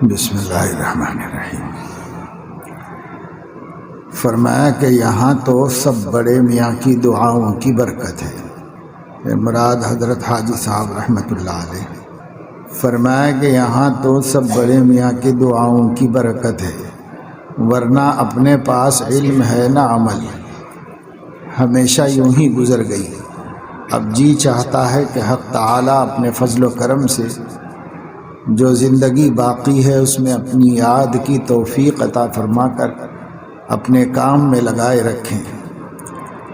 بسم اللہ الرحمن الرحیم۔ فرمایا کہ یہاں تو سب بڑے میاں کی دعاؤں کی برکت ہے۔ مراد حضرت حاجی صاحب رحمۃ اللہ علیہ۔ فرمایا کہ یہاں تو سب بڑے میاں کی دعاؤں کی برکت ہے، ورنہ اپنے پاس علم ہے نہ عمل، ہمیشہ یوں ہی گزر گئی۔ اب جی چاہتا ہے کہ حق تعالیٰ اپنے فضل و کرم سے جو زندگی باقی ہے اس میں اپنی یاد کی توفیق عطا فرما کر اپنے کام میں لگائے رکھیں۔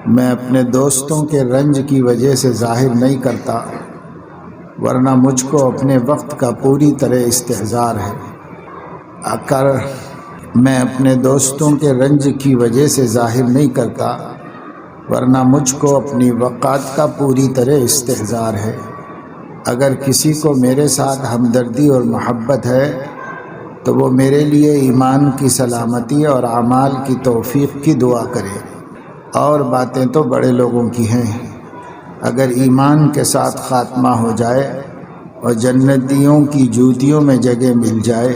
میں اپنے دوستوں کے رنج کی وجہ سے ظاہر نہیں کرتا، ورنہ مجھ کو اپنے وقت کا پوری طرح استحضار ہے۔ اگر میں اپنے دوستوں کے رنج کی وجہ سے ظاہر نہیں کرتا، ورنہ مجھ کو اپنی وقات کا پوری طرح استحضار ہے۔ اگر کسی کو میرے ساتھ ہمدردی اور محبت ہے تو وہ میرے لیے ایمان کی سلامتی اور اعمال کی توفیق کی دعا کرے۔ اور باتیں تو بڑے لوگوں کی ہیں، اگر ایمان کے ساتھ خاتمہ ہو جائے اور جنتیوں کی جوتیوں میں جگہ مل جائے،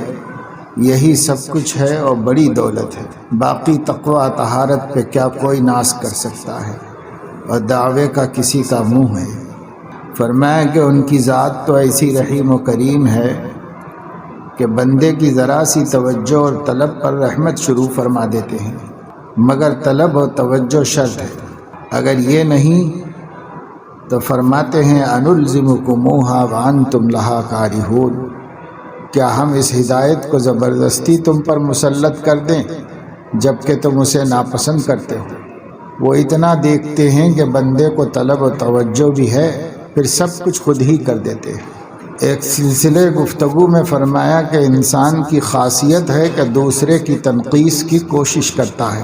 یہی سب کچھ ہے اور بڑی دولت ہے۔ باقی تقویٰ طہارت پہ کیا کوئی ناز کر سکتا ہے، اور دعوے کا کسی کا منہ ہے۔ فرمایا کہ ان کی ذات تو ایسی رحیم و کریم ہے کہ بندے کی ذرا سی توجہ اور طلب پر رحمت شروع فرما دیتے ہیں، مگر طلب اور توجہ شرط ہے۔ اگر یہ نہیں تو فرماتے ہیں انلزمکموہا وانتم لہا کارہون، کیا ہم اس ہدایت کو زبردستی تم پر مسلط کر دیں جبکہ تم اسے ناپسند کرتے ہو؟ وہ اتنا دیکھتے ہیں کہ بندے کو طلب و توجہ بھی ہے، پھر سب کچھ خود ہی کر دیتے ہیں۔ ایک سلسلے گفتگو میں فرمایا کہ انسان کی خاصیت ہے کہ دوسرے کی تنقیص کی کوشش کرتا ہے،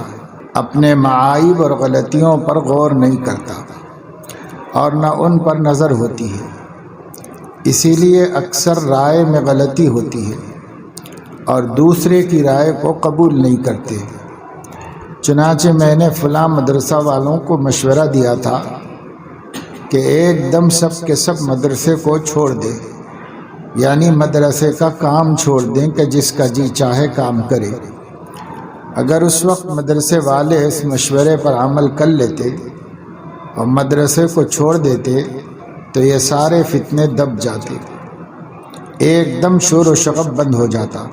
اپنے معائب اور غلطیوں پر غور نہیں کرتا اور نہ ان پر نظر ہوتی ہے، اسی لیے اکثر رائے میں غلطی ہوتی ہے اور دوسرے کی رائے کو قبول نہیں کرتے۔ چنانچہ میں نے فلاں مدرسہ والوں کو مشورہ دیا تھا کہ ایک دم سب کے سب مدرسے کو چھوڑ دیں، یعنی مدرسے کا کام چھوڑ دیں کہ جس کا جی چاہے کام کرے۔ اگر اس وقت مدرسے والے اس مشورے پر عمل کر لیتے اور مدرسے کو چھوڑ دیتے تو یہ سارے فتنے دب جاتے، ایک دم شور و شغب بند ہو جاتا،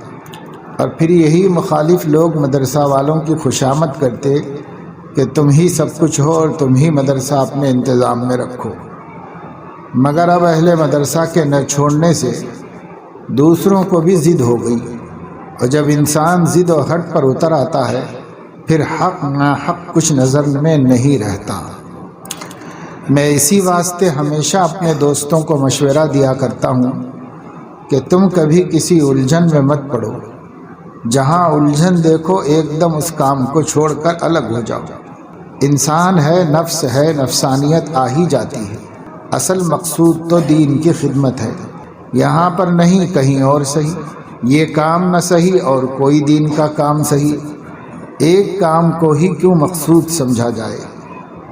اور پھر یہی مخالف لوگ مدرسہ والوں کی خوشامد کرتے کہ تم ہی سب کچھ ہو اور تم ہی مدرسہ اپنے انتظام میں رکھو۔ مگر اب اہل مدرسہ کے نہ چھوڑنے سے دوسروں کو بھی ضد ہو گئی، اور جب انسان ضد و ہٹ پر اتر آتا ہے پھر حق ناحق کچھ نظر میں نہیں رہتا۔ میں اسی واسطے ہمیشہ اپنے دوستوں کو مشورہ دیا کرتا ہوں کہ تم کبھی کسی الجھن میں مت پڑو، جہاں الجھن دیکھو ایک دم اس کام کو چھوڑ کر الگ ہو جاؤ۔ انسان ہے، نفس ہے، نفسانیت آ ہی جاتی ہے۔ اصل مقصود تو دین کی خدمت ہے، یہاں پر نہیں کہیں اور صحیح، یہ کام نہ صحیح اور کوئی دین کا کام صحیح، ایک کام کو ہی کیوں مقصود سمجھا جائے؟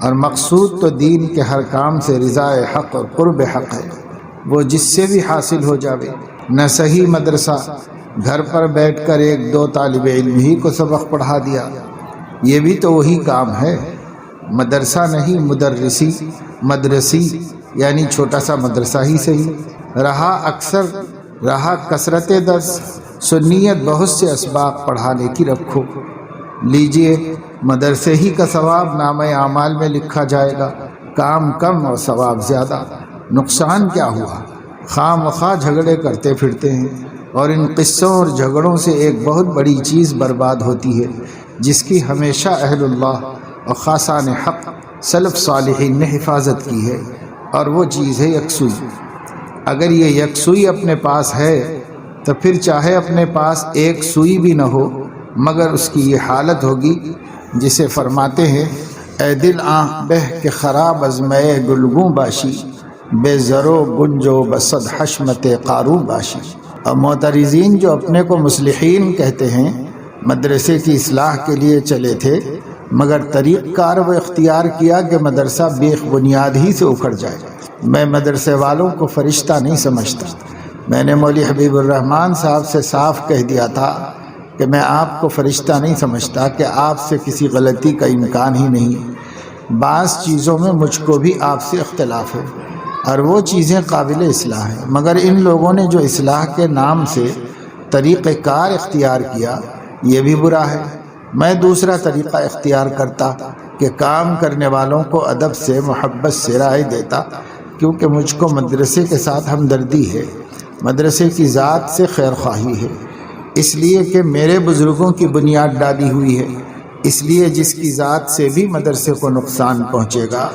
اور مقصود تو دین کے ہر کام سے رضا حق اور قرب حق ہے، وہ جس سے بھی حاصل ہو جاوے۔ نہ صحیح مدرسہ گھر پر بیٹھ کر ایک دو طالب علم ہی کو سبق پڑھا دیا، یہ بھی تو وہی کام ہے۔ مدرسہ نہیں مدرسی، مدرسی یعنی چھوٹا سا مدرسہ ہی صحیح رہا کثرت درس، سنیت بہت سے اسباق پڑھانے کی رکھو، لیجئے مدرسے ہی کا ثواب نامہ اعمال میں لکھا جائے گا، کام کم اور ثواب زیادہ۔ نقصان کیا ہوا؟ خواہ مخواہ جھگڑے کرتے پھرتے ہیں، اور ان قصوں اور جھگڑوں سے ایک بہت بڑی چیز برباد ہوتی ہے جس کی ہمیشہ اہل اللہ اور خاصان حق سلف صالحین نے حفاظت کی ہے، اور وہ چیز ہے یکسوئی۔ اگر یہ یکسوئی اپنے پاس ہے تو پھر چاہے اپنے پاس ایک سوئی بھی نہ ہو، مگر اس کی یہ حالت ہوگی جسے فرماتے ہیں اے دل آنکھ بہ کے خراب از میں گلگوں باشی، بے زرو گنجو بصد حشمت قاروں باشی۔ اور معترضین جو اپنے کو مصلحین کہتے ہیں مدرسے کی اصلاح کے لیے چلے تھے، مگر طریق کار وہ اختیار کیا کہ مدرسہ بے بنیاد ہی سے اکھڑ جائے۔ میں مدرسے والوں کو فرشتہ نہیں سمجھتا، میں نے مولوی حبیب الرحمن صاحب سے صاف کہہ دیا تھا کہ میں آپ کو فرشتہ نہیں سمجھتا، کہ آپ سے کسی غلطی کا امکان ہی نہیں، بعض چیزوں میں مجھ کو بھی آپ سے اختلاف ہے اور وہ چیزیں قابل اصلاح ہیں، مگر ان لوگوں نے جو اصلاح کے نام سے طریقہ کار اختیار کیا یہ بھی برا ہے۔ میں دوسرا طریقہ اختیار کرتا کہ کام کرنے والوں کو ادب سے محبت سے رائے دیتا، کیونکہ مجھ کو مدرسے کے ساتھ ہمدردی ہے، مدرسے کی ذات سے خیر خواہی ہے، اس لیے کہ میرے بزرگوں کی بنیاد ڈالی ہوئی ہے، اس لیے جس کی ذات سے بھی مدرسے کو نقصان پہنچے گا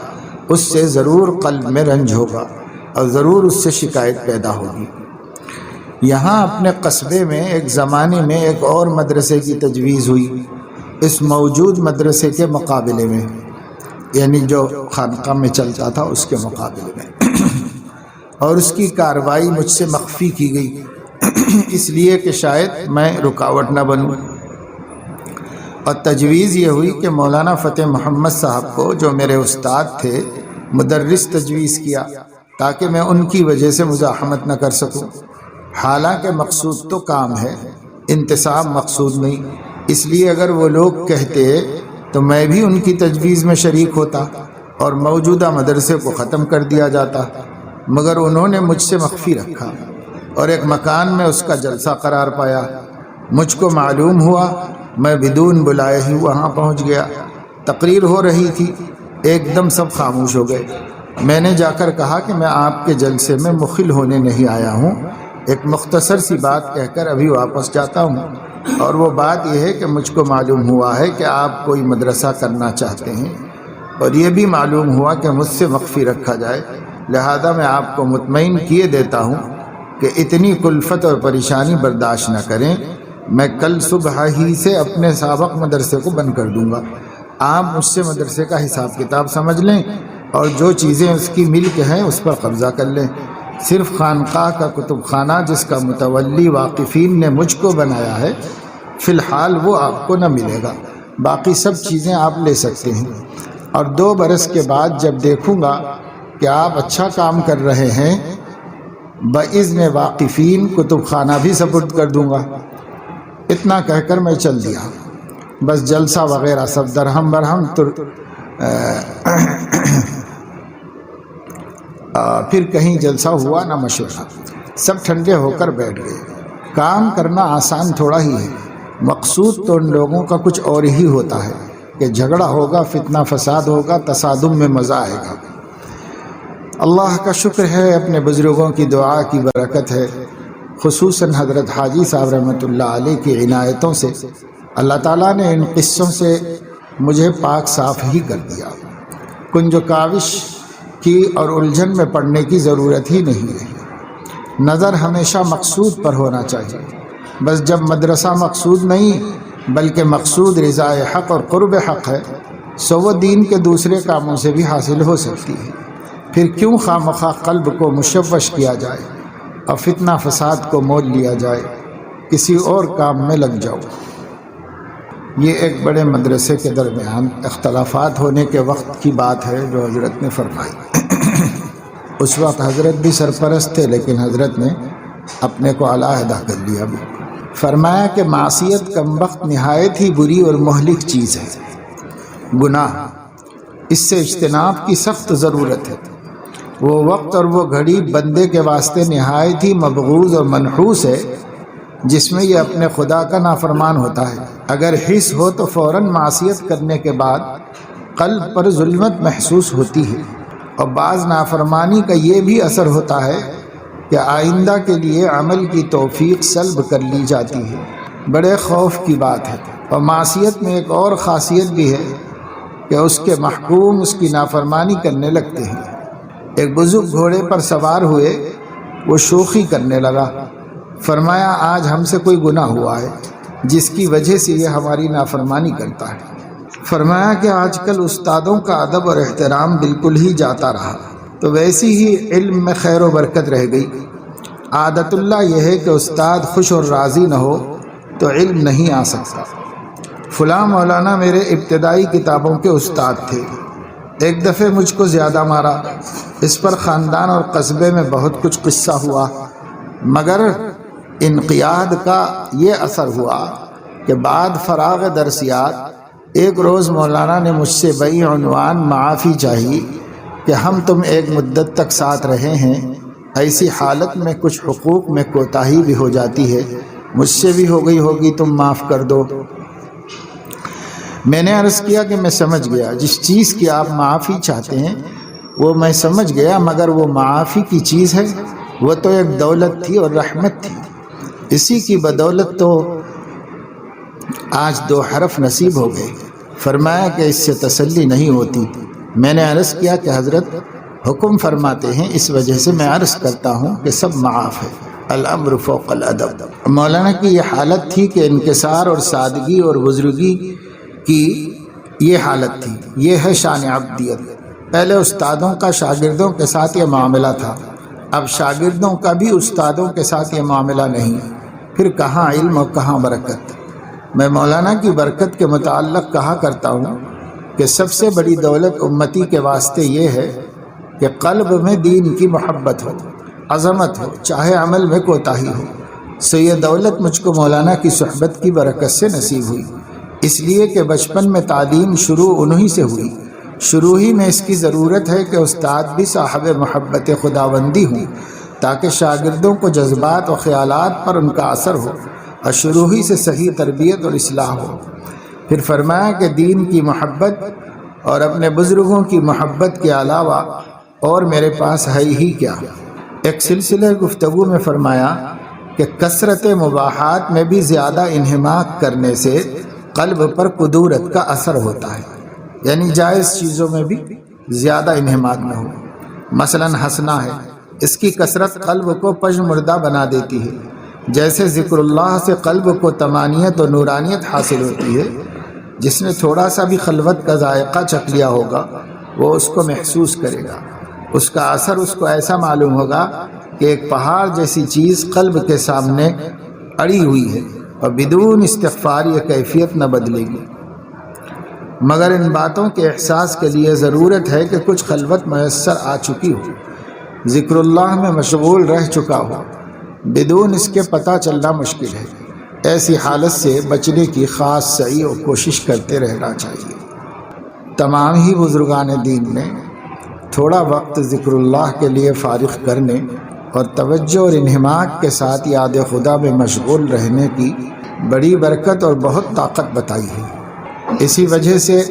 اس سے ضرور قلب میں رنج ہوگا اور ضرور اس سے شکایت پیدا ہوگی۔ یہاں اپنے قصبے میں ایک زمانے میں ایک اور مدرسے کی تجویز ہوئی اس موجود مدرسے کے مقابلے میں، یعنی جو خانقاہ میں چلتا تھا اس کے مقابلے میں، اور اس کی کارروائی مجھ سے مخفی کی گئی اس لیے کہ شاید میں رکاوٹ نہ بنوں، اور تجویز یہ ہوئی کہ مولانا فتح محمد صاحب کو جو میرے استاد تھے مدرس تجویز کیا تاکہ میں ان کی وجہ سے مزاحمت نہ کر سکوں، حالانکہ مقصود تو کام ہے، انتصاب مقصود نہیں، اس لیے اگر وہ لوگ کہتے تو میں بھی ان کی تجویز میں شریک ہوتا اور موجودہ مدرسے کو ختم کر دیا جاتا، مگر انہوں نے مجھ سے مخفی رکھا اور ایک مکان میں اس کا جلسہ قرار پایا۔ مجھ کو معلوم ہوا، میں بدون بلائے ہی وہاں پہنچ گیا۔ تقریر ہو رہی تھی، ایک دم سب خاموش ہو گئے۔ میں نے جا کر کہا کہ میں آپ کے جلسے میں مخل ہونے نہیں آیا ہوں، ایک مختصر سی بات کہہ کر ابھی واپس جاتا ہوں، اور وہ بات یہ ہے کہ مجھ کو معلوم ہوا ہے کہ آپ کوئی مدرسہ کرنا چاہتے ہیں، اور یہ بھی معلوم ہوا کہ مجھ سے مخفی رکھا جائے، لہذا میں آپ کو مطمئن کیے دیتا ہوں کہ اتنی کلفت اور پریشانی برداشت نہ کریں، میں کل صبح ہی سے اپنے سابق مدرسے کو بند کر دوں گا، آپ مجھ سے مدرسے کا حساب کتاب سمجھ لیں اور جو چیزیں اس کی ملک ہیں اس پر قبضہ کر لیں، صرف خانقاہ کا کتب خانہ جس کا متولی واقفین نے مجھ کو بنایا ہے فی الحال وہ آپ کو نہ ملے گا، باقی سب چیزیں آپ لے سکتے ہیں، اور 2 برس کے بعد جب دیکھوں گا کہ آپ اچھا کام کر رہے ہیں باذن واقفین کتب خانہ بھی سپرد کر دوں گا۔ اتنا کہہ کر میں چل دیا، بس جلسہ وغیرہ سب درہم برہم پھر کہیں جلسہ ہوا نہ مشورہ، سب ٹھنڈے ہو کر بیٹھ گئے۔ کام کرنا آسان تھوڑا ہی ہے، مقصود تو ان لوگوں کا کچھ اور ہی ہوتا ہے کہ جھگڑا ہوگا، فتنہ فساد ہوگا، تصادم میں مزہ آئے گا۔ اللہ کا شکر ہے، اپنے بزرگوں کی دعا کی برکت ہے، خصوصاً حضرت حاجی صاحب رحمۃ اللہ علیہ کی عنایتوں سے اللہ تعالیٰ نے ان قصوں سے مجھے پاک صاف ہی کر دیا، کنج و کاوش کی اور الجھن میں پڑنے کی ضرورت ہی نہیں ہے۔ نظر ہمیشہ مقصود پر ہونا چاہیے، بس جب مدرسہ مقصود نہیں بلکہ مقصود رضا حق اور قرب حق ہے سو وہ دین کے دوسرے کاموں سے بھی حاصل ہو سکتی ہے، پھر کیوں خواہ قلب کو مشوش کیا جائے اور فتنہ فساد کو مول لیا جائے، کسی اور کام میں لگ جاؤ۔ یہ ایک بڑے مدرسے کے درمیان اختلافات ہونے کے وقت کی بات ہے جو حضرت نے فرمائی۔ اس وقت حضرت بھی سرپرست تھے لیکن حضرت نے اپنے کو علیحدہ کر لیا۔ فرمایا کہ معصیت کمبخت نہایت ہی بری اور مہلک چیز ہے، گناہ، اس سے اجتناب کی سخت ضرورت ہے۔ وہ وقت اور وہ گھڑی بندے کے واسطے نہایت ہی مبغوض اور منحوس ہے جس میں یہ اپنے خدا کا نافرمان ہوتا ہے۔ اگر حس ہو تو فوراً معصیت کرنے کے بعد قلب پر ظلمت محسوس ہوتی ہے، اور بعض نافرمانی کا یہ بھی اثر ہوتا ہے کہ آئندہ کے لیے عمل کی توفیق سلب کر لی جاتی ہے۔ بڑے خوف کی بات ہے۔ اور معصیت میں ایک اور خاصیت بھی ہے کہ اس کے محکوم اس کی نافرمانی کرنے لگتے ہیں۔ ایک بزرگ گھوڑے پر سوار ہوئے، وہ شوخی کرنے لگا، فرمایا آج ہم سے کوئی گناہ ہوا ہے جس کی وجہ سے یہ ہماری نافرمانی کرتا ہے۔ فرمایا کہ آج کل استادوں کا ادب اور احترام بالکل ہی جاتا رہا، تو ویسی ہی علم میں خیر و برکت رہ گئی۔ عادت اللہ یہ ہے کہ استاد خوش اور راضی نہ ہو تو علم نہیں آ سکتا۔ فلاں مولانا میرے ابتدائی کتابوں کے استاد تھے، ایک دفعہ مجھ کو زیادہ مارا، اس پر خاندان اور قصبے میں بہت کچھ قصہ ہوا، مگر انقیاد کا یہ اثر ہوا کہ بعد فراغ درسیات ایک روز مولانا نے مجھ سے بئی عنوان معافی چاہی کہ ہم تم ایک مدت تک ساتھ رہے ہیں، ایسی حالت میں کچھ حقوق میں کوتاہی بھی ہو جاتی ہے، مجھ سے بھی ہو گئی ہوگی، تم معاف کر دو۔ میں نے عرض کیا کہ میں سمجھ گیا، جس چیز کی آپ معافی چاہتے ہیں وہ میں سمجھ گیا، مگر وہ معافی کی چیز ہے، وہ تو ایک دولت تھی اور رحمت تھی، اسی کی بدولت تو آج 2 حرف نصیب ہو گئے۔ فرمایا کہ اس سے تسلی نہیں ہوتی۔ میں نے عرض کیا کہ حضرت حکم فرماتے ہیں، اس وجہ سے میں عرض کرتا ہوں کہ سب معاف ہے، الامر فوق الادب۔ مولانا کی یہ حالت تھی کہ انکسار اور سادگی اور بزرگی کی یہ حالت تھی، یہ ہے شان عبدیت۔ پہلے استادوں کا شاگردوں کے ساتھ یہ معاملہ تھا، اب شاگردوں کا بھی استادوں کے ساتھ یہ معاملہ نہیں، پھر کہاں علم اور کہاں برکت۔ میں مولانا کی برکت کے متعلق کہا کرتا ہوں کہ سب سے بڑی دولت امتی کے واسطے یہ ہے کہ قلب میں دین کی محبت ہو، عظمت ہو، چاہے عمل میں کوتاہی ہو۔ سو یہ دولت مجھ کو مولانا کی صحبت کی برکت سے نصیب ہوئی، اس لیے کہ بچپن میں تعلیم شروع انہی سے ہوئی۔ شروع ہی میں اس کی ضرورت ہے کہ استاد بھی صاحب محبت خداوندی ہوں، تاکہ شاگردوں کو جذبات و خیالات پر ان کا اثر ہو اور شروع ہی سے صحیح تربیت اور اصلاح ہو۔ پھر فرمایا کہ دین کی محبت اور اپنے بزرگوں کی محبت کے علاوہ اور میرے پاس ہے ہی کیا۔ ایک سلسلہ گفتگو میں فرمایا کہ کثرت مباحات میں بھی زیادہ انہماک کرنے سے قلب پر قدورت کا اثر ہوتا ہے، یعنی جائز چیزوں میں بھی زیادہ انہماک نہ ہو۔ مثلا ہنسنا ہے، اس کی کثرت قلب کو پژمردہ بنا دیتی ہے، جیسے ذکر اللہ سے قلب کو طمانیت اور نورانیت حاصل ہوتی ہے۔ جس نے تھوڑا سا بھی خلوت کا ذائقہ چکھ لیا ہوگا وہ اس کو محسوس کرے گا، اس کا اثر اس کو ایسا معلوم ہوگا کہ ایک پہاڑ جیسی چیز قلب کے سامنے اڑی ہوئی ہے اور بدون استغفار یہ کیفیت نہ بدلے گی۔ مگر ان باتوں کے احساس کے لیے ضرورت ہے کہ کچھ خلوت میسر آ چکی ہو، ذکر اللہ میں مشغول رہ چکا ہو، بدون اس کے پتہ چلنا مشکل ہے۔ ایسی حالت سے بچنے کی خاص سعی اور کوشش کرتے رہنا چاہیے۔ تمام ہی بزرگان دین نے تھوڑا وقت ذکر اللہ کے لیے فارغ کرنے اور توجہ اور انہماک کے ساتھ یاد خدا میں مشغول رہنے کی بڑی برکت اور بہت طاقت بتائی ہے۔ اسی وجہ سے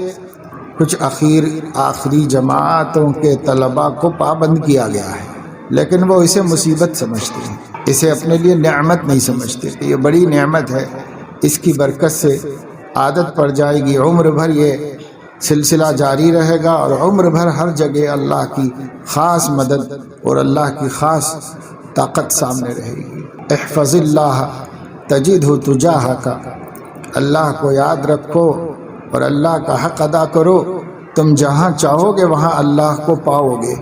کچھ آخری جماعتوں کے طلباء کو پابند کیا گیا ہے، لیکن وہ اسے مصیبت سمجھتے ہیں، اسے اپنے لیے نعمت نہیں سمجھتے کہ یہ بڑی نعمت ہے، اس کی برکت سے عادت پڑ جائے گی، عمر بھر یہ سلسلہ جاری رہے گا اور عمر بھر ہر جگہ اللہ کی خاص مدد اور اللہ کی خاص طاقت سامنے رہے گی۔ احفظ اللہ تجدہ تجاہک، اللہ کو یاد رکھو اور اللہ کا حق ادا کرو، تم جہاں چاہو گے وہاں اللہ کو پاؤ گے،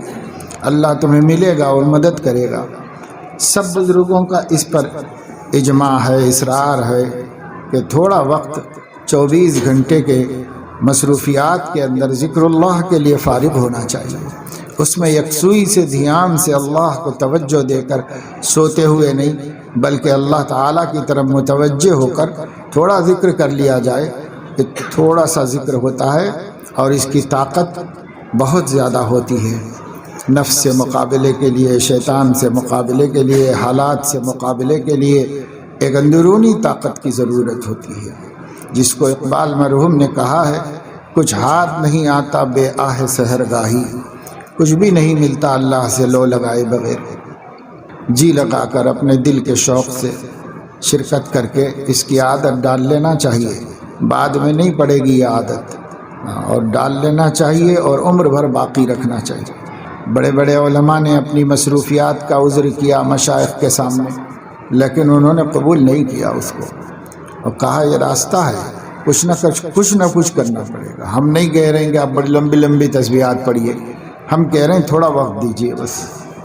اللہ تمہیں ملے گا اور مدد کرے گا۔ سب بزرگوں کا اس پر اجماع ہے، اصرار ہے کہ تھوڑا وقت 24 گھنٹے کے مصروفیات کے اندر ذکر اللہ کے لیے فارغ ہونا چاہیے، اس میں یکسوئی سے دھیان سے اللہ کو توجہ دے کر سوتے ہوئے نہیں بلکہ اللہ تعالیٰ کی طرف متوجہ ہو کر تھوڑا ذکر کر لیا جائے کہ تھوڑا سا ذکر ہوتا ہے اور اس کی طاقت بہت زیادہ ہوتی ہے۔ نفس سے مقابلے کے لیے، شیطان سے مقابلے کے لیے، حالات سے مقابلے کے لیے ایک اندرونی طاقت کی ضرورت ہوتی ہے، جس کو اقبال مرحوم نے کہا ہے، کچھ ہاتھ نہیں آتا بے آہ سحرگاہی، کچھ بھی نہیں ملتا اللہ سے لو لگائے بغیر۔ جی لگا کر اپنے دل کے شوق سے شرکت کر کے اس کی عادت ڈال لینا چاہیے، بعد میں نہیں پڑے گی یہ عادت، اور ڈال لینا چاہیے اور عمر بھر باقی رکھنا چاہیے۔ بڑے بڑے علماء نے اپنی مصروفیات کا عذر کیا مشائخ کے سامنے، لیکن انہوں نے قبول نہیں کیا اس کو اور کہا یہ راستہ ہے، کچھ نہ کچھ کرنا پڑے گا۔ ہم نہیں کہہ رہے ہیں کہ آپ بڑی لمبی لمبی تسبیحات پڑھیے، ہم کہہ رہے ہیں تھوڑا وقت دیجیے، بس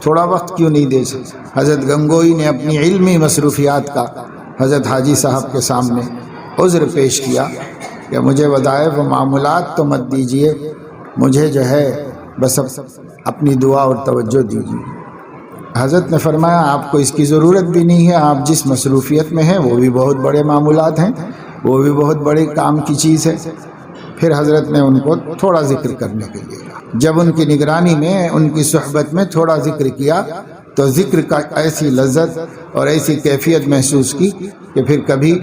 تھوڑا وقت کیوں نہیں دے سکتے۔ حضرت گنگوئی نے اپنی علمی مصروفیات کا حضرت حاجی صاحب کے سامنے عذر پیش کیا کہ مجھے وظائف و معمولات تو مت دیجیے، مجھے جو ہے بس اپنی دعا اور توجہ دیجیے۔ حضرت نے فرمایا آپ کو اس کی ضرورت بھی نہیں ہے، آپ جس مصروفیت میں ہیں وہ بھی بہت بڑے معمولات ہیں، وہ بھی بہت بڑے کام کی چیز ہے۔ پھر حضرت نے ان کو تھوڑا ذکر کرنے کے لیے کہا۔ جب ان کی نگرانی میں، ان کی صحبت میں تھوڑا ذکر کیا تو ذکر کا ایسی لذت اور ایسی کیفیت محسوس کی کہ پھر کبھی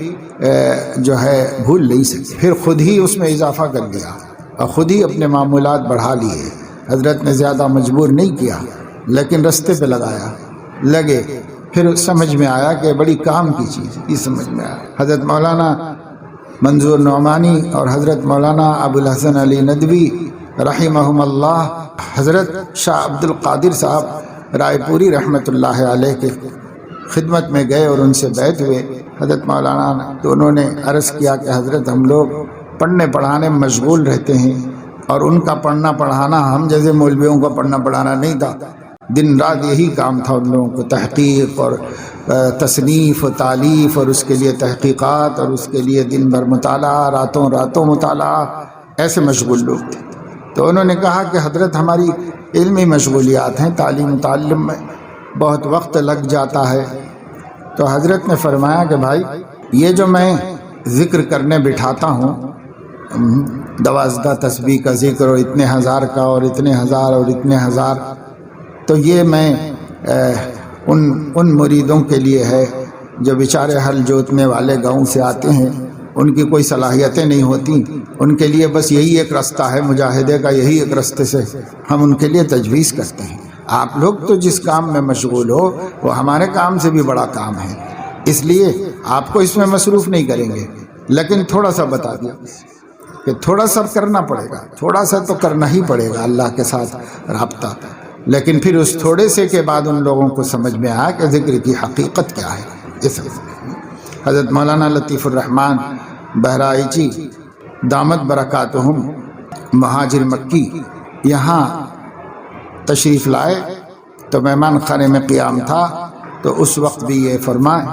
جو ہے بھول نہیں سکتے، پھر خود ہی اس میں اضافہ کر دیا اور خود ہی اپنے معمولات بڑھا لیے۔ حضرت نے زیادہ مجبور نہیں کیا، لیکن رستے پہ لگے، پھر سمجھ میں آیا کہ بڑی کام کی چیز، یہ سمجھ میں آیا۔ حضرت مولانا منظور نعمانی اور حضرت مولانا ابو الحسن علی ندوی رحمہم اللہ، حضرت شاہ عبد القادر صاحب رائے پوری رحمۃ اللہ علیہ کے خدمت میں گئے اور ان سے بیعت ہوئے۔ حضرت مولانا دونوں نے عرض کیا کہ حضرت ہم لوگ پڑھنے پڑھانے میں مشغول رہتے ہیں، اور ان کا پڑھنا پڑھانا ہم جیسے مولویوں کا پڑھنا پڑھانا نہیں تھا، دن رات یہی کام تھا ان لوگوں کو، تحقیق اور تصنیف و تالیف، اور اس کے لیے تحقیقات، اور اس کے لیے دن بھر مطالعہ، راتوں مطالعہ، ایسے مشغول لوگ تھے۔ تو انہوں نے کہا کہ حضرت ہماری علمی مشغولیات ہیں، تعلیم و تعلم میں بہت وقت لگ جاتا ہے۔ تو حضرت نے فرمایا کہ بھائی یہ جو میں ذکر کرنے بٹھاتا ہوں، 12 تسبیح کا ذکر اور اتنے ہزار کا اور اتنے ہزار اور اتنے ہزار، تو یہ میں ان مریدوں کے لیے ہے جو بیچارے ہل جوتنے والے گاؤں سے آتے ہیں، ان کی کوئی صلاحیتیں نہیں ہوتی، ان کے لیے بس یہی ایک راستہ ہے مجاہدے کا، یہی ایک راستے سے ہم ان کے لیے تجویز کرتے ہیں۔ آپ لوگ تو جس کام میں مشغول ہو وہ ہمارے کام سے بھی بڑا کام ہے، اس لیے آپ کو اس میں مصروف نہیں کریں گے، لیکن تھوڑا سا بتا دیا کہ تھوڑا سا کرنا پڑے گا، تھوڑا سا تو کرنا ہی پڑے گا اللہ کے ساتھ رابطہ۔ لیکن پھر اس تھوڑے سے کے بعد ان لوگوں کو سمجھ میں آیا کہ ذکر کی حقیقت کیا ہے۔ اس حضرت مولانا لطیف الرحمن بہرائچی دامت برکاتہم مہاجر مکی یہاں تشریف لائے تو مہمان خانے میں قیام تھا، تو اس وقت بھی یہ فرمائے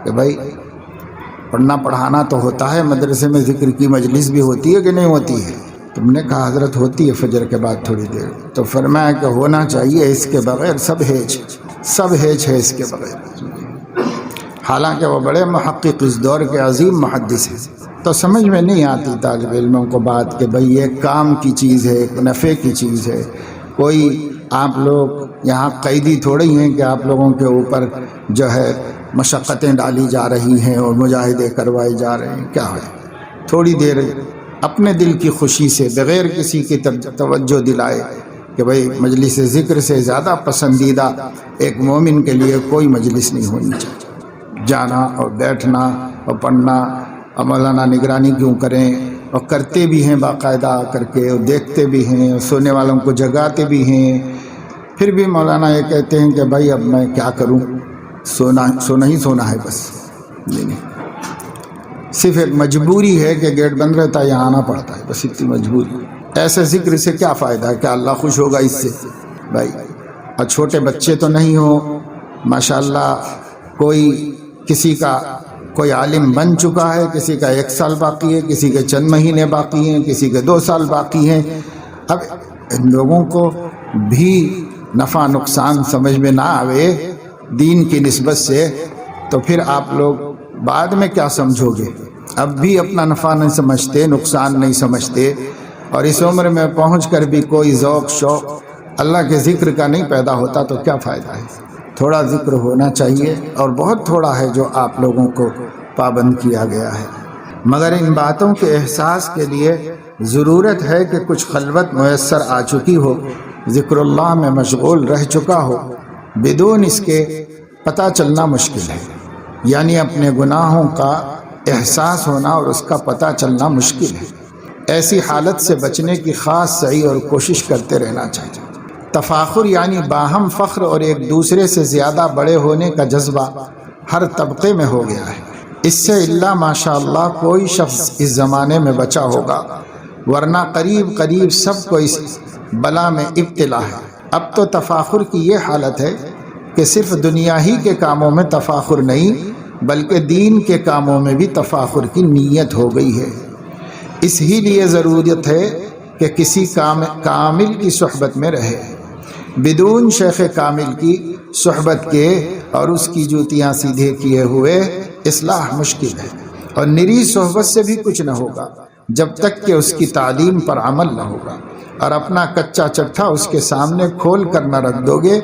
کہ بھائی پڑھنا پڑھانا تو ہوتا ہے، مدرسے میں ذکر کی مجلس بھی ہوتی ہے کہ نہیں ہوتی ہے؟ تم نے کہا حضرت ہوتی ہے فجر کے بعد تھوڑی دیر، تو فرمایا کہ ہونا چاہیے، اس کے بغیر سب ہیج ہے اس کے بغیر۔ حالانکہ وہ بڑے محقق اس دور کے عظیم محدث ہیں، تو سمجھ میں نہیں آتی طالب علموں کو بات کہ بھئی یہ کام کی چیز ہے، ایک نفع کی چیز ہے، کوئی آپ لوگ یہاں قیدی تھوڑے ہی ہیں کہ آپ لوگوں کے اوپر جو ہے مشقتیں ڈالی جا رہی ہیں اور مجاہدے کروائے جا رہے ہیں۔ کیا ہے تھوڑی دیر اپنے دل کی خوشی سے بغیر کسی کی توجہ دلائے کہ بھئی مجلس ذکر سے زیادہ پسندیدہ ایک مومن کے لیے کوئی مجلس نہیں ہونی چاہیے۔ جانا اور بیٹھنا اور پڑھنا، اور مولانا نگرانی کیوں کریں، اور کرتے بھی ہیں باقاعدہ کر کے، اور دیکھتے بھی ہیں، اور سونے والوں کو جگاتے بھی ہیں، پھر بھی مولانا یہ کہتے ہیں کہ بھائی اب میں کیا کروں، سونا ہی سونا ہے بس۔ نہیں، صرف ایک مجبوری ہے کہ گیٹ بند رہتا ہے، یہاں آنا پڑتا ہے، بس اتنی مجبوری۔ ایسے ذکر سے کیا فائدہ ہے؟ کیا اللہ خوش ہوگا اس سے بھائی؟ اور چھوٹے بچے تو نہیں ہو، ماشاءاللہ کسی کا کوئی عالم بن چکا ہے، کسی کا 1 سال باقی ہے، کسی کے چند مہینے باقی ہیں، کسی کے 2 سال باقی ہیں۔ اب ان لوگوں کو بھی نفع نقصان سمجھ میں نہ آوے دین کی نسبت سے، تو پھر آپ لوگ بعد میں کیا سمجھو گے؟ اب بھی اپنا نفع نہیں سمجھتے، نقصان نہیں سمجھتے، اور اس عمر میں پہنچ کر بھی کوئی ذوق شوق اللہ کے ذکر کا نہیں پیدا ہوتا تو کیا فائدہ ہے؟ تھوڑا ذکر ہونا چاہیے، اور بہت تھوڑا ہے جو آپ لوگوں کو پابند کیا گیا ہے، مگر ان باتوں کے احساس کے لیے ضرورت ہے کہ کچھ خلوت میسر آ چکی ہو، ذکر اللہ میں مشغول رہ چکا ہو، بدون اس کے پتہ چلنا مشکل ہے، یعنی اپنے گناہوں کا احساس ہونا اور اس کا پتہ چلنا مشکل ہے۔ ایسی حالت سے بچنے کی خاص سعی اور کوشش کرتے رہنا چاہیے۔ تفاخر یعنی باہم فخر اور ایک دوسرے سے زیادہ بڑے ہونے کا جذبہ ہر طبقے میں ہو گیا ہے، اس سے اللہ ماشاء اللہ کوئی شخص اس زمانے میں بچا ہوگا، ورنہ قریب سب کو اس بلا میں ابتلا ہے۔ اب تو تفاخر کی یہ حالت ہے کہ صرف دنیا ہی کے کاموں میں تفاخر نہیں بلکہ دین کے کاموں میں بھی تفاخر کی نیت ہو گئی ہے۔ اس ہی لیے ضرورت ہے کہ کسی کامل کی صحبت میں رہے، بدون شیخ کامل کی صحبت کے اور اس کی جوتیاں سیدھے کیے ہوئے اصلاح مشکل ہے، اور نری صحبت سے بھی کچھ نہ ہوگا جب تک کہ اس کی تعلیم پر عمل نہ ہوگا، اور اپنا کچا چٹھا اس کے سامنے کھول کر نہ رکھ دو گے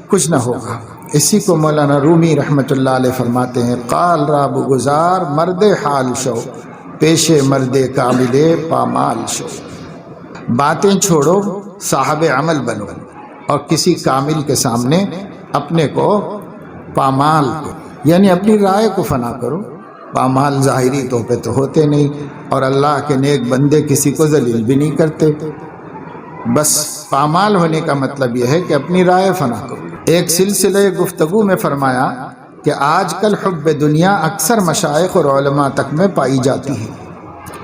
کچھ نہ ہوگا۔ اسی کو مولانا رومی رحمۃ اللہ علیہ فرماتے ہیں، قال راب گزار مرد حال شو، پیشے مرد کامل پامال شو۔ باتیں چھوڑو، صاحب عمل بنو، اور کسی کامل کے سامنے اپنے کو پامال کو یعنی اپنی رائے کو فنا کرو۔ پامال ظاہری طور پہ تو ہوتے نہیں، اور اللہ کے نیک بندے کسی کو ذلیل بھی نہیں کرتے۔ بس پامال ہونے کا مطلب یہ ہے کہ اپنی رائے فنا کرو۔ ایک سلسلہ گفتگو میں فرمایا کہ آج کل حب دنیا اکثر مشائخ اور علماء تک میں پائی جاتی ہے،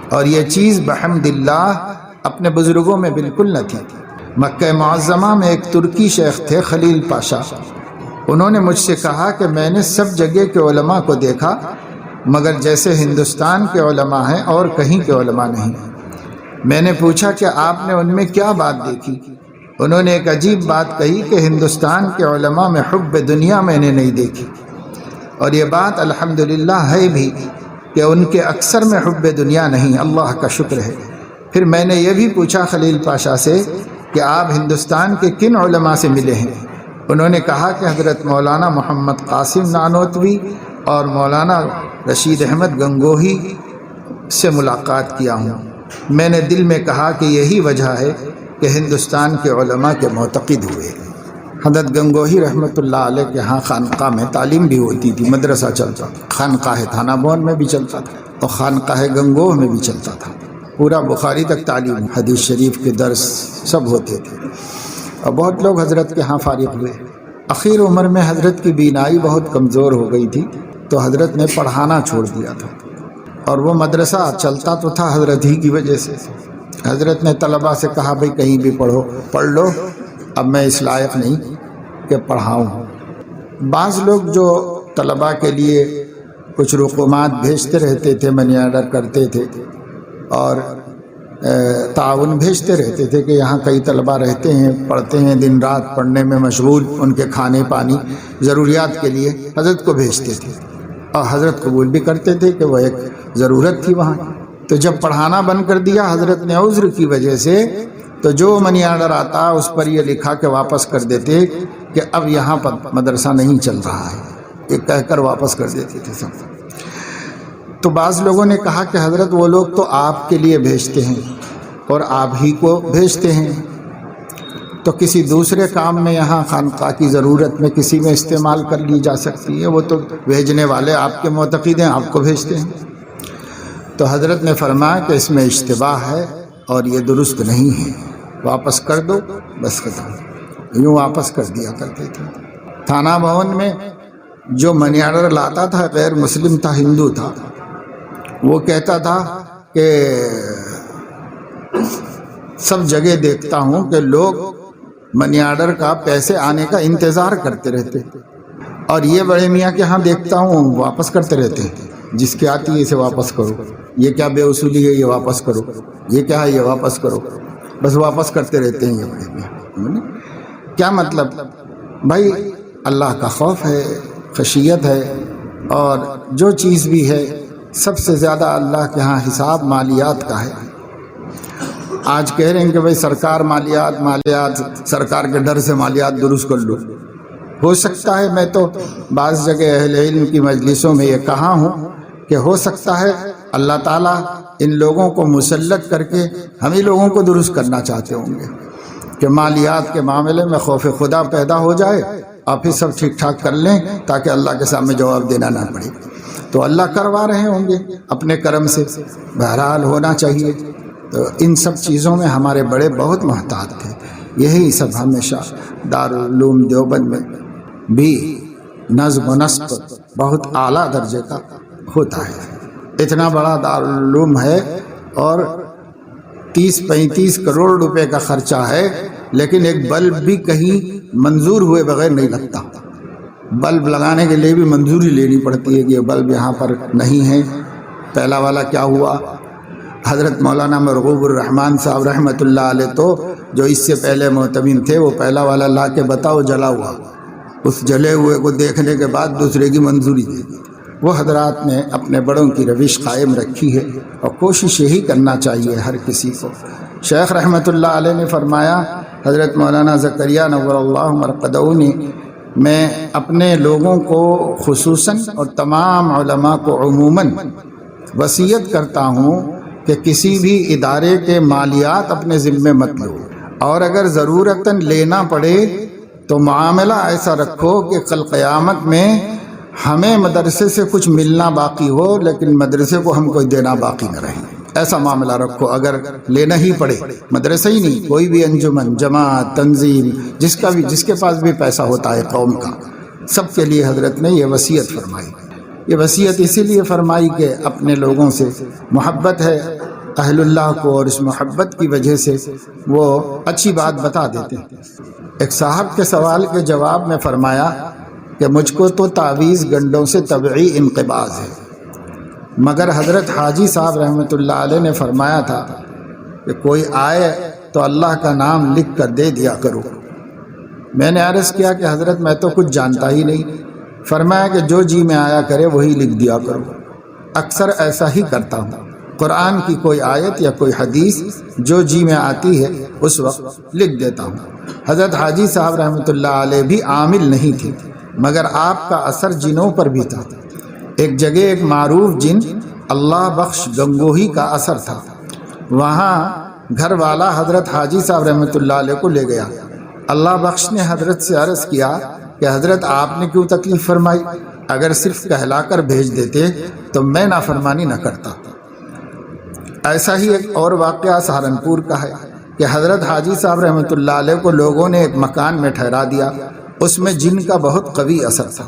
اور یہ چیز بحمد اللہ اپنے بزرگوں میں بالکل نہ تھی۔ مکہ معظمہ میں ایک ترکی شیخ تھے خلیل پاشا، انہوں نے مجھ سے کہا کہ میں نے سب جگہ کے علماء کو دیکھا مگر جیسے ہندوستان کے علماء ہیں اور کہیں کے علماء نہیں۔ میں نے پوچھا کہ آپ نے ان میں کیا بات دیکھی؟ انہوں نے ایک عجیب بات کہی کہ ہندوستان کے علماء میں حب دنیا میں نے نہیں دیکھی، اور یہ بات الحمدللہ ہے بھی کہ ان کے اکثر میں حب دنیا نہیں، اللہ کا شکر ہے۔ پھر میں نے یہ بھی پوچھا خلیل پاشا سے کہ آپ ہندوستان کے کن علماء سے ملے ہیں؟ انہوں نے کہا کہ حضرت مولانا محمد قاسم نانوتوی اور مولانا رشید احمد گنگوہی سے ملاقات کیا ہوں۔ میں نے دل میں کہا کہ یہی وجہ ہے کہ ہندوستان کے علماء کے معتقد ہوئے۔ حضرت گنگوہی رحمۃ اللہ علیہ کے ہاں خانقاہ میں تعلیم بھی ہوتی تھی، مدرسہ چلتا تھا، خانقاہ تھانہ بون میں بھی چلتا تھا اور خانقاہ گنگوہ میں بھی چلتا تھا۔ پورا بخاری تک تعلیم، حدیث شریف کے درس سب ہوتے تھے، اور بہت لوگ حضرت کے ہاں فارغ ہوئے۔ اخیر عمر میں حضرت کی بینائی بہت کمزور ہو گئی تھی، تو حضرت نے پڑھانا چھوڑ دیا تھا، اور وہ مدرسہ چلتا تو تھا حضرت ہی کی وجہ سے۔ حضرت نے طلباء سے کہا بھئی کہیں بھی پڑھ لو، اب میں اس لائق نہیں کہ پڑھاؤں۔ بعض لوگ جو طلباء کے لیے کچھ رقومات بھیجتے رہتے تھے، منی آرڈر کرتے تھے اور تعاون بھیجتے رہتے تھے کہ یہاں کئی طلباء رہتے ہیں، پڑھتے ہیں، دن رات پڑھنے میں مشغول، ان کے کھانے پانی ضروریات کے لیے حضرت کو بھیجتے تھے، اور حضرت قبول بھی کرتے تھے کہ وہ ایک ضرورت تھی وہاں۔ تو جب پڑھانا بند کر دیا حضرت نے عذر کی وجہ سے، تو جو منی آرڈر آتا اس پر یہ لکھا کہ واپس کر دیتے کہ اب یہاں پر مدرسہ نہیں چل رہا ہے، یہ کہہ کر واپس کر دیتے تھے سب۔ تو بعض لوگوں نے کہا کہ حضرت وہ لوگ تو آپ کے لیے بھیجتے ہیں اور آپ ہی کو بھیجتے ہیں، تو کسی دوسرے کام میں یہاں خانقاہ کی ضرورت میں کسی میں استعمال کر لی جا سکتی ہے، وہ تو بھیجنے والے آپ کے معتقد ہیں، آپ کو بھیجتے ہیں۔ تو حضرت نے فرمایا کہ اس میں اشتباہ ہے اور یہ درست نہیں ہے، واپس کر دو، بس ختم۔ یوں واپس کر دیا کرتے تھے۔ تھانہ بھون میں جو منی آرڈر لاتا تھا غیر مسلم تھا، ہندو تھا، وہ کہتا تھا کہ سب جگہ دیکھتا ہوں کہ لوگ منی آرڈر کا پیسے آنے کا انتظار کرتے رہتے، اور یہ بڑے میاں کے ہاں دیکھتا ہوں واپس کرتے رہتے ہیں، جس کے آتی ہے اسے واپس کرو، یہ کیا بے اصولی ہے، یہ واپس کرو، یہ کیا ہے، یہ واپس کرو، بس واپس کرتے رہتے ہیں یہ بڑے میاں۔ کیا مطلب؟ بھائی اللہ کا خوف ہے، خشیت ہے، اور جو چیز بھی ہے سب سے زیادہ اللہ کے ہاں حساب مالیات کا ہے۔ آج کہہ رہے ہیں کہ بھائی سرکار مالیات سرکار کے ڈر سے مالیات درست کر لو۔ ہو سکتا ہے، میں تو بعض جگہ اہل علم کی مجلسوں میں یہ کہا ہوں کہ ہو سکتا ہے اللہ تعالیٰ ان لوگوں کو مسلط کر کے ہم ہی لوگوں کو درست کرنا چاہتے ہوں گے کہ مالیات کے معاملے میں خوف خدا پیدا ہو جائے اور پھر سب ٹھیک ٹھاک کر لیں تاکہ اللہ کے سامنے جواب دینا نہ پڑے۔ تو اللہ کروا رہے ہوں گے اپنے کرم سے، بہرحال ہونا چاہیے۔ تو ان سب چیزوں میں ہمارے بڑے بہت محتاط تھے، یہی سب ہمیشہ دارالعلوم دیوبند میں بھی نظم و نسق بہت اعلیٰ درجے کا ہوتا ہے۔ اتنا بڑا دارالعلوم ہے اور 30-35 کروڑ روپے کا خرچہ ہے، لیکن ایک بلب بھی کہیں منظور ہوئے بغیر نہیں لگتا۔ بلب لگانے کے لیے بھی منظوری لینی پڑتی ہے کہ یہ بلب یہاں پر نہیں ہے۔ پہلا والا کیا ہوا، حضرت مولانا مرغوب الرحمن صاحب رحمۃ اللہ علیہ تو جو اس سے پہلے معتمین تھے، وہ پہلا والا لا کے بتاؤ جلا ہوا، اس جلے ہوئے کو دیکھنے کے بعد دوسرے کی منظوری دے دی۔ وہ حضرات نے اپنے بڑوں کی روش قائم رکھی ہے اور کوشش یہی کرنا چاہیے ہر کسی کو۔ شیخ رحمۃ اللہ علیہ نے فرمایا، حضرت مولانا زکریا نور اللہ مرقدہ نے، میں اپنے لوگوں کو خصوصاً اور تمام علماء کو عموماً وصیت کرتا ہوں کہ کسی بھی ادارے کے مالیات اپنے ذمے مت لو، اور اگر ضرورتاً لینا پڑے تو معاملہ ایسا رکھو کہ کل قیامت میں ہمیں مدرسے سے کچھ ملنا باقی ہو لیکن مدرسے کو ہم کوئی دینا باقی نہ رہے۔ ایسا معاملہ رکھو، اگر لینا ہی پڑے، مدرسہ ہی نہیں، کوئی بھی انجمن، جماعت، تنظیم، جس کے پاس بھی پیسہ ہوتا ہے قوم کا، سب کے لیے حضرت نے یہ وصیت فرمائی۔ یہ وصیت اسی لیے فرمائی کہ اپنے لوگوں سے محبت ہے اہل اللہ کو، اور اس محبت کی وجہ سے وہ اچھی بات بتا دیتے ہیں۔ ایک صاحب کے سوال کے جواب میں فرمایا کہ مجھ کو تو تعویذ گنڈوں سے طبعی انقباض ہے، مگر حضرت حاجی صاحب رحمۃ اللہ علیہ نے فرمایا تھا کہ کوئی آئے تو اللہ کا نام لکھ کر دے دیا کرو۔ میں نے عرض کیا کہ حضرت میں تو کچھ جانتا ہی نہیں۔ فرمایا کہ جو جی میں آیا کرے وہی لکھ دیا کرو۔ اکثر ایسا ہی کرتا ہوں، قرآن کی کوئی آیت یا کوئی حدیث جو جی میں آتی ہے اس وقت لکھ دیتا ہوں۔ حضرت حاجی صاحب رحمۃ اللہ علیہ بھی عامل نہیں تھے، مگر آپ کا اثر جنوں پر بھی تھا۔ ایک جگہ ایک معروف جن اللہ بخش گنگوہی کا اثر تھا، وہاں گھر والا حضرت حاجی صاحب رحمۃ اللہ علیہ کو لے گیا۔ اللہ بخش نے حضرت سے عرض کیا کہ حضرت آپ نے کیوں تکلیف فرمائی؟ اگر صرف کہلا کر بھیج دیتے تو میں نافرمانی نہ کرتا۔ ایسا ہی ایک اور واقعہ سہارنپور کا ہے کہ حضرت حاجی صاحب رحمۃ اللہ علیہ کو لوگوں نے ایک مکان میں ٹھہرا دیا، اس میں جن کا بہت قوی اثر تھا۔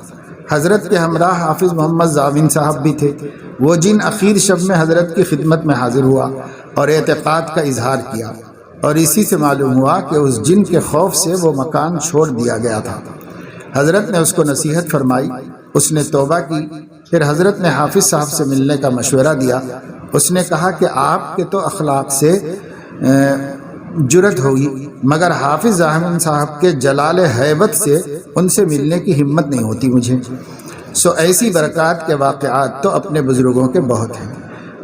حضرت کے ہمراہ حافظ محمد زاون صاحب بھی تھے۔ وہ جن اخیر شب میں حضرت کی خدمت میں حاضر ہوا اور اعتقاد کا اظہار کیا، اور اسی سے معلوم ہوا کہ اس جن کے خوف سے وہ مکان چھوڑ دیا گیا تھا۔ حضرت نے اس کو نصیحت فرمائی، اس نے توبہ کی۔ پھر حضرت نے حافظ صاحب سے ملنے کا مشورہ دیا۔ اس نے کہا کہ آپ کے تو اخلاق سے جرت ہوگی، مگر حافظ زاون صاحب کے جلال ہیبت سے ان سے ملنے کی ہمت نہیں ہوتی مجھے۔ سو ایسی برکات کے واقعات تو اپنے بزرگوں کے بہت ہیں،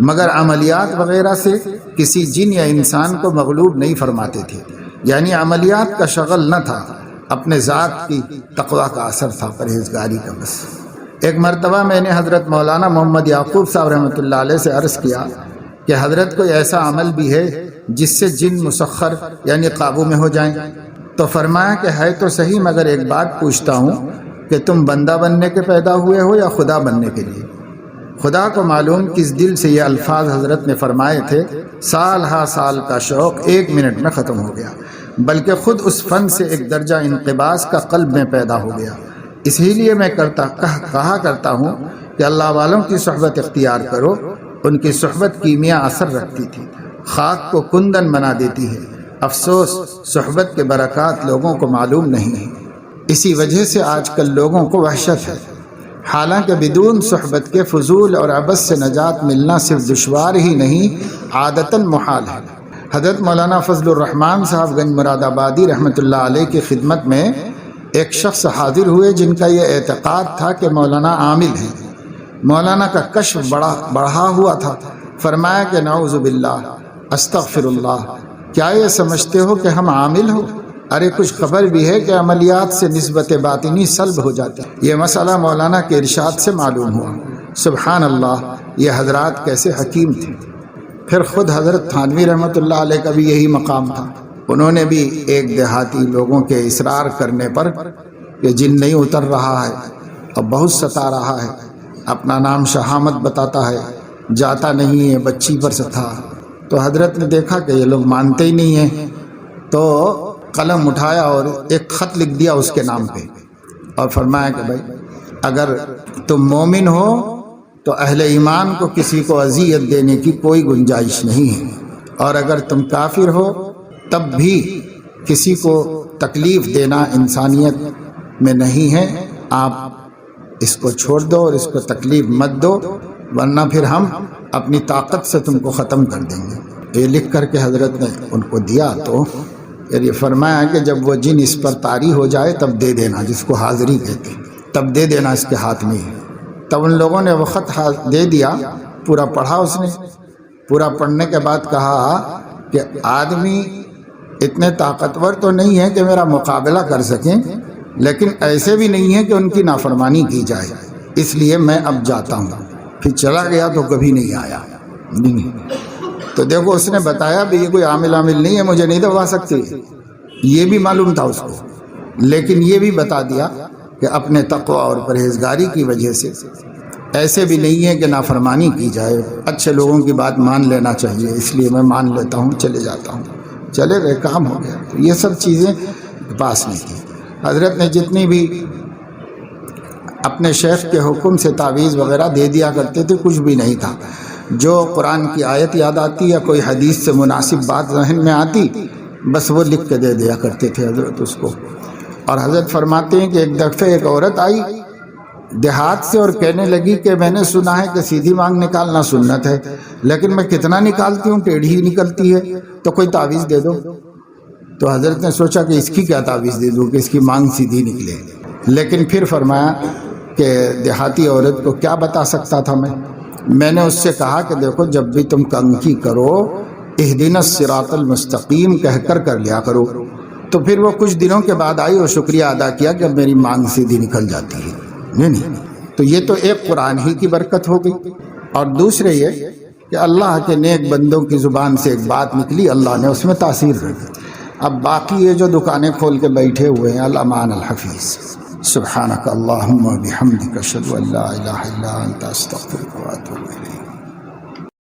مگر عملیات وغیرہ سے کسی جن یا انسان کو مغلوب نہیں فرماتے تھے، یعنی عملیات کا شغل نہ تھا، اپنے ذات کی تقویٰ کا اثر تھا، پرہیزگاری کا بس۔ ایک مرتبہ میں نے حضرت مولانا محمد یعقوب صاحب رحمۃ اللہ علیہ سے عرض کیا کہ حضرت کوئی ایسا عمل بھی ہے جس سے جن مسخر یعنی قابو میں ہو جائیں؟ تو فرمایا کہ ہے تو صحیح، مگر ایک بات پوچھتا ہوں کہ تم بندہ بننے کے پیدا ہوئے ہو یا خدا بننے کے لیے؟ خدا کو معلوم کس دل سے یہ الفاظ حضرت نے فرمائے تھے، سال ہا سال کا شوق 1 منٹ میں ختم ہو گیا، بلکہ خود اس فن سے ایک درجہ انقباض کا قلب میں پیدا ہو گیا۔ اسی لیے میں کہا کرتا ہوں کہ اللہ والوں کی صحبت اختیار کرو، ان کی صحبت کیمیا اثر رکھتی تھی، خاک کو کندن بنا دیتی ہے۔ افسوس صحبت کے برکات لوگوں کو معلوم نہیں ہے، اسی وجہ سے آج کل لوگوں کو وحشت ہے، حالانکہ بدون صحبت کے فضول اور عبث سے نجات ملنا صرف دشوار ہی نہیں عادتاً محال ہے۔ حضرت مولانا فضل الرحمان صاحب گنج مراد آبادی رحمۃ اللہ علیہ کی خدمت میں ایک شخص حاضر ہوئے جن کا یہ اعتقاد تھا کہ مولانا عامل ہیں۔ مولانا کا کشف بڑھا ہوا تھا۔ فرمایا کہ نعوذ باللہ، استغفر اللہ، کیا یہ سمجھتے ہو کہ ہم عامل ہو؟ ارے کچھ خبر بھی ہے کہ عملیات سے نسبت باطنی سلب ہو جاتی ہے۔ یہ مسئلہ مولانا کے ارشاد سے معلوم ہوا۔ سبحان اللہ، یہ حضرات کیسے حکیم تھے۔ پھر خود حضرت تھانوی رحمۃ اللہ علیہ کا بھی یہی مقام تھا۔ انہوں نے بھی ایک دیہاتی لوگوں کے اصرار کرنے پر کہ جن نہیں اتر رہا ہے اور بہت ستا رہا ہے، اپنا نام شہامت بتاتا ہے، جاتا نہیں ہے، بچی پر ستا، تو حضرت نے دیکھا کہ یہ لوگ مانتے ہی نہیں ہیں، تو قلم اٹھایا اور ایک خط لکھ دیا اس کے نام پہ، اور فرمایا کہ بھائی اگر تم مومن ہو تو اہل ایمان کو کسی کو اذیت دینے کی کوئی گنجائش نہیں ہے، اور اگر تم کافر ہو تب بھی کسی کو تکلیف دینا انسانیت میں نہیں ہے، آپ اس کو چھوڑ دو اور اس کو تکلیف مت دو، ورنہ پھر ہم اپنی طاقت سے تم کو ختم کر دیں گے۔ یہ لکھ کر کے حضرت نے ان کو دیا تو پھر یہ فرمایا کہ جب وہ جن اس پر طاری ہو جائے تب دے دینا، جس کو حاضری کہتے ہیں، تب دے دینا اس کے ہاتھ میں۔ تب ان لوگوں نے وہ خط دے دیا، پورا پڑھا اس نے۔ پورا پڑھنے کے بعد کہا کہ آدمی اتنے طاقتور تو نہیں ہے کہ میرا مقابلہ کر سکیں، لیکن ایسے بھی نہیں ہے کہ ان کی نافرمانی کی جائے، اس لیے میں اب جاتا ہوں۔ پھر چلا گیا تو کبھی نہیں آیا۔ تو دیکھو اس نے بتایا بھی یہ کوئی عامل نہیں ہے، مجھے نہیں دبا سکتی، یہ بھی معلوم تھا اس کو، لیکن یہ بھی بتا دیا کہ اپنے تقوی اور پرہیزگاری کی وجہ سے ایسے بھی نہیں ہے کہ نافرمانی کی جائے، اچھے لوگوں کی بات مان لینا چاہیے، اس لیے میں مان لیتا ہوں، چلے جاتا ہوں۔ چلے گئے، کام ہو گیا۔ یہ سب چیزیں پاس نہیں کی۔ حضرت نے جتنی بھی اپنے شیخ کے حکم سے تعویذ وغیرہ دے دیا کرتے تھے، کچھ بھی نہیں تھا۔ جو قرآن کی آیت یاد آتی یا کوئی حدیث سے مناسب بات ذہن میں آتی، بس وہ لکھ کے دے دیا کرتے تھے حضرت اس کو۔ اور حضرت فرماتے ہیں کہ ایک دفعہ ایک عورت آئی دیہات سے اور کہنے لگی کہ میں نے سنا ہے کہ سیدھی مانگ نکالنا سنت ہے، لیکن میں کتنا نکالتی ہوں ٹیڑھی ہی نکلتی ہے، تو کوئی تعویذ دے دو۔ تو حضرت نے سوچا کہ اس کی کیا تعویذ دے دوں کہ اس کی مانگ سیدھی نکلے، لیکن پھر فرمایا کہ دیہاتی عورت کو کیا بتا سکتا تھا میں نے اس سے کہا کہ دیکھو جب بھی تم کنگھی کرو اہدنا الصراط المستقیم کہہ کر لیا کرو۔ تو پھر وہ کچھ دنوں کے بعد آئی اور شکریہ ادا کیا کہ اب میری مانگ سیدھی نکل جاتی ہے۔ نہیں، تو یہ تو ایک قرآن ہی کی برکت ہو گئی، اور دوسرے یہ کہ اللہ کے نیک بندوں کی زبان سے ایک بات نکلی، اللہ نے اس میں تاثیر رکھی۔ اب باقی یہ جو دکانیں کھول کے بیٹھے ہوئے ہیں، الامان الحفیظ، سبحانک اللہم و بحمدک اشہد ان لا الہ الا انت استغفرک و اتوب الیک۔